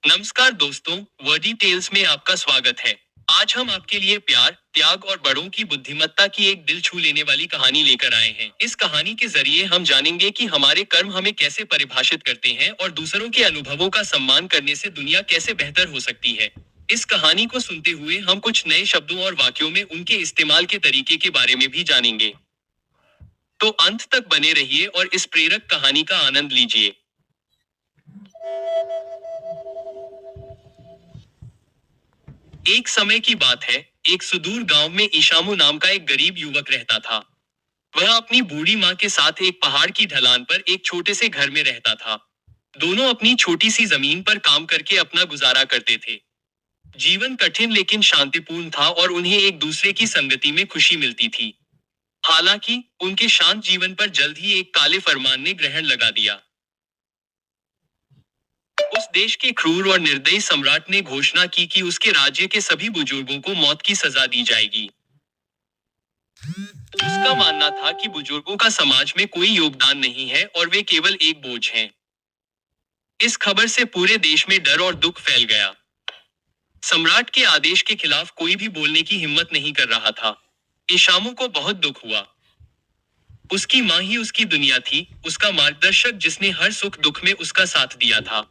नमस्कार दोस्तों, Verde tales में आपका स्वागत है। आज हम आपके लिए प्यार, त्याग और बड़ों की बुद्धिमत्ता की एक दिल छू लेने वाली कहानी लेकर आए हैं। इस कहानी के जरिए हम जानेंगे कि हमारे कर्म हमें कैसे परिभाषित करते हैं और दूसरों के अनुभवों का सम्मान करने से दुनिया कैसे बेहतर हो सकती है। इस कहानी को सुनते हुए हम कुछ नए शब्दों और वाक्यों में उनके इस्तेमाल के तरीके के बारे में भी जानेंगे। तो अंत तक बने रहिए और इस प्रेरक कहानी का आनंद लीजिए। एक समय की बात है, एक सुदूर गांव में ईशामु नाम का एक गरीब युवक रहता था। वह अपनी बूढ़ी माँ के साथ एक पहाड़ की ढलान पर एक छोटे से घर में रहता था। दोनों अपनी छोटी सी जमीन पर काम करके अपना गुजारा करते थे। जीवन कठिन लेकिन शांतिपूर्ण था और उन्हें एक दूसरे की संगति में खुशी मिलती थी। हालांकि उनके शांत जीवन पर जल्द ही एक काले फरमान ने ग्रहण लगा दिया। उस देश के क्रूर और निर्दयी सम्राट ने घोषणा की कि उसके राज्य के सभी बुजुर्गों को मौत की सजा दी जाएगी। उसका मानना था कि बुजुर्गों का समाज में कोई योगदान नहीं है और वे केवल एक बोझ हैं। इस खबर से पूरे देश में डर और दुख फैल गया। सम्राट के आदेश के खिलाफ कोई भी बोलने की हिम्मत नहीं कर रहा था। ईशामु को बहुत दुख हुआ। उसकी माँ ही उसकी दुनिया थी, उसका मार्गदर्शक जिसने हर सुख दुख में उसका साथ दिया था।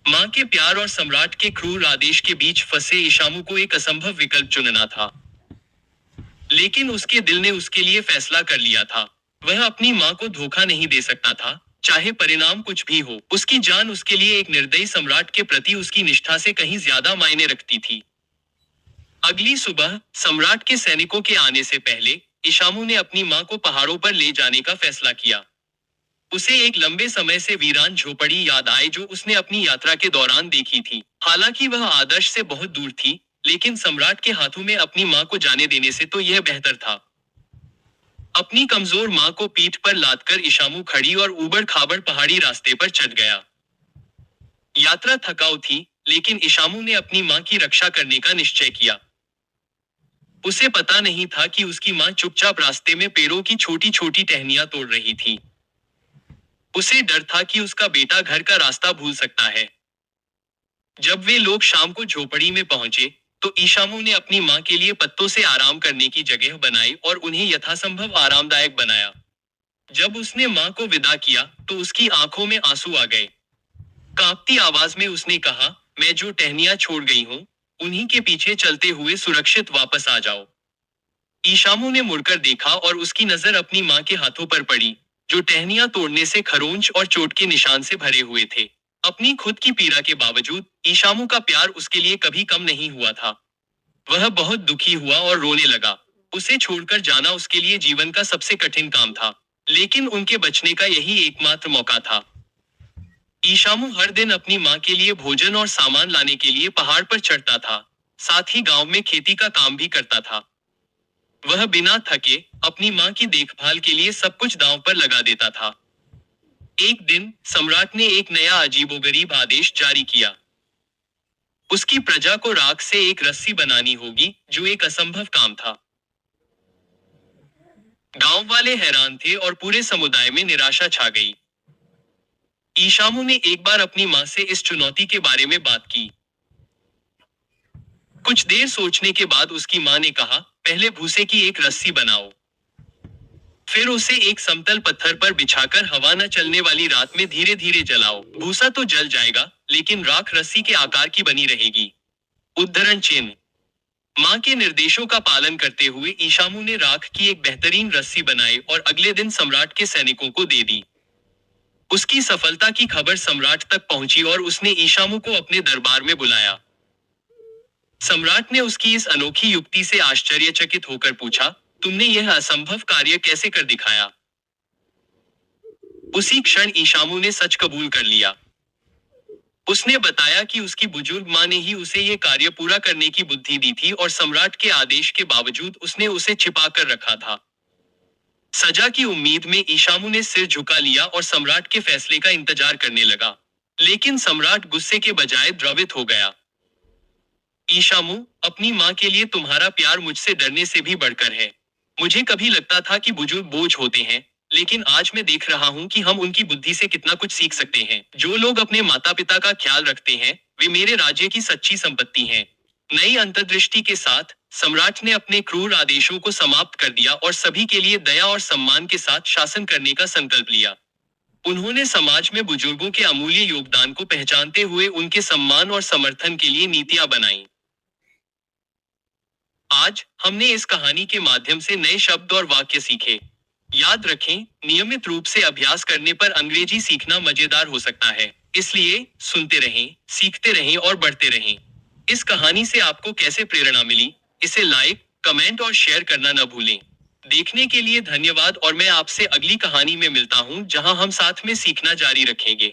माँ के प्यार और सम्राट के क्रूर आदेश के बीच फंसे ईशामु को एक असंभव विकल्प चुनना था। लेकिन उसके दिल ने उसके लिए फैसला कर लिया था। वह अपनी माँ को धोखा नहीं दे सकता था, चाहे परिणाम कुछ भी हो। उसकी जान उसके लिए एक निर्दयी सम्राट के प्रति उसकी निष्ठा से कहीं ज्यादा मायने रखती थी। अगली सुबह सम्राट के सैनिकों के आने से पहले ईशामु ने अपनी माँ को पहाड़ों पर ले जाने का फैसला किया। उसे एक लंबे समय से वीरान झोपड़ी याद आई जो उसने अपनी यात्रा के दौरान देखी थी। हालांकि वह आदर्श से बहुत दूर थी, लेकिन सम्राट के हाथों में अपनी माँ को जाने देने से तो यह बेहतर था। अपनी कमजोर माँ को पीठ पर लादकर ईशामु खड़ी और ऊबड़ खाबड़ पहाड़ी रास्ते पर चढ़ गया। यात्रा थकाऊ थी, लेकिन ईशामु ने अपनी माँ की रक्षा करने का निश्चय किया। उसे पता नहीं था कि उसकी माँ चुपचाप रास्ते में पेड़ों की छोटी छोटी टहनियां तोड़ रही थी। उसे डर था कि उसका बेटा घर का रास्ता भूल सकता है। जब वे लोग शाम को झोपड़ी में पहुंचे, तो ईशामु ने अपनी माँ के लिए पत्तों से आराम करने की जगह बनाई और उन्हें यथासंभव आरामदायक बनाया। जब उसने माँ को विदा किया, तो उसकी आंखों में आंसू आ गए। कांपती आवाज में उसने कहा, मैं जो टहनियां छोड़ गई हूँ, उन्हीं के पीछे चलते हुए सुरक्षित वापस आ जाओ। ईशामु ने मुड़कर देखा और उसकी नजर अपनी माँ के हाथों पर पड़ी, जो टहनियां तोड़ने से खरोंच और चोट के निशान से भरे हुए थे। अपनी खुद की पीड़ा के बावजूद ईशामु का प्यार उसके लिए कभी कम नहीं हुआ था। वह बहुत दुखी हुआ और रोने लगा। उसे छोड़कर जाना उसके लिए जीवन का सबसे कठिन काम था, लेकिन उनके बचने का यही एकमात्र मौका था। ईशामु हर दिन अपनी माँ के लिए भोजन और सामान लाने के लिए पहाड़ पर चढ़ता था। साथ ही गांव में खेती का काम भी करता था। वह बिना थके अपनी माँ की देखभाल के लिए सब कुछ दांव पर लगा देता था। एक दिन सम्राट ने एक नया अजीबोगरीब आदेश जारी किया। उसकी प्रजा को राख से एक रस्सी बनानी होगी, जो एक असंभव काम था। गांव वाले हैरान थे और पूरे समुदाय में निराशा छा गई। ईशामु ने एक बार अपनी माँ से इस चुनौती के बारे में बात की। कुछ देर सोचने के बाद उसकी माँ ने कहा, पहले भूसे की एक रस्सी बनाओ। फिर उसे एक समतल पत्थर पर बिछाकर हवा न चलने वाली रात में धीरे धीरे जलाओ। भूसा तो जल जाएगा, लेकिन राख रस्सी के आकार की बनी रहेगी। उद्धरण चिन्ह। माँ के निर्देशों का पालन करते हुए ईशामु ने राख की एक बेहतरीन रस्सी बनाई और अगले दिन सम्राट के सैनिकों को दे दी। उसकी सफलता की खबर सम्राट तक पहुंची और उसने ईशामु को अपने दरबार में बुलाया। सम्राट ने उसकी इस अनोखी युक्ति से आश्चर्यचकित होकर पूछा, तुमने यह असंभव कार्य कैसे कर दिखाया? उसी क्षण ईशामु ने सच कबूल कर लिया। उसने बताया कि उसकी बुजुर्ग माँ ने ही उसे यह कार्य पूरा करने की बुद्धि दी थी और सम्राट के आदेश के बावजूद उसने उसे छिपा कर रखा था। सजा की उम्मीद में ईशामु ने सिर झुका लिया और सम्राट के फैसले का इंतजार करने लगा। लेकिन सम्राट गुस्से के बजाय द्रवित हो गया। ईशामु, अपनी माँ के लिए तुम्हारा प्यार मुझसे डरने से भी बढ़कर है। मुझे कभी लगता था कि बुजुर्ग बोझ होते हैं, लेकिन आज मैं देख रहा हूँ कि हम उनकी बुद्धि से कितना कुछ सीख सकते हैं। जो लोग अपने माता पिता का ख्याल रखते हैं, वे मेरे राज्य की सच्ची संपत्ति हैं। नई अंतर्दृष्टि के साथ सम्राट ने अपने क्रूर आदेशों को समाप्त कर दिया और सभी के लिए दया और सम्मान के साथ शासन करने का संकल्प लिया। उन्होंने समाज में बुजुर्गों के अमूल्य योगदान को पहचानते हुए उनके सम्मान और समर्थन के लिए नीतियां बनाई। आज हमने इस कहानी के माध्यम से नए शब्द और वाक्य सीखे। याद रखें, नियमित रूप से अभ्यास करने पर अंग्रेजी सीखना मजेदार हो सकता है। इसलिए सुनते रहें, सीखते रहें और बढ़ते रहें। इस कहानी से आपको कैसे प्रेरणा मिली, इसे लाइक, कमेंट और शेयर करना न भूलें। देखने के लिए धन्यवाद और मैं आपसे अगली कहानी में मिलता हूं, जहां हम साथ में सीखना जारी रखेंगे।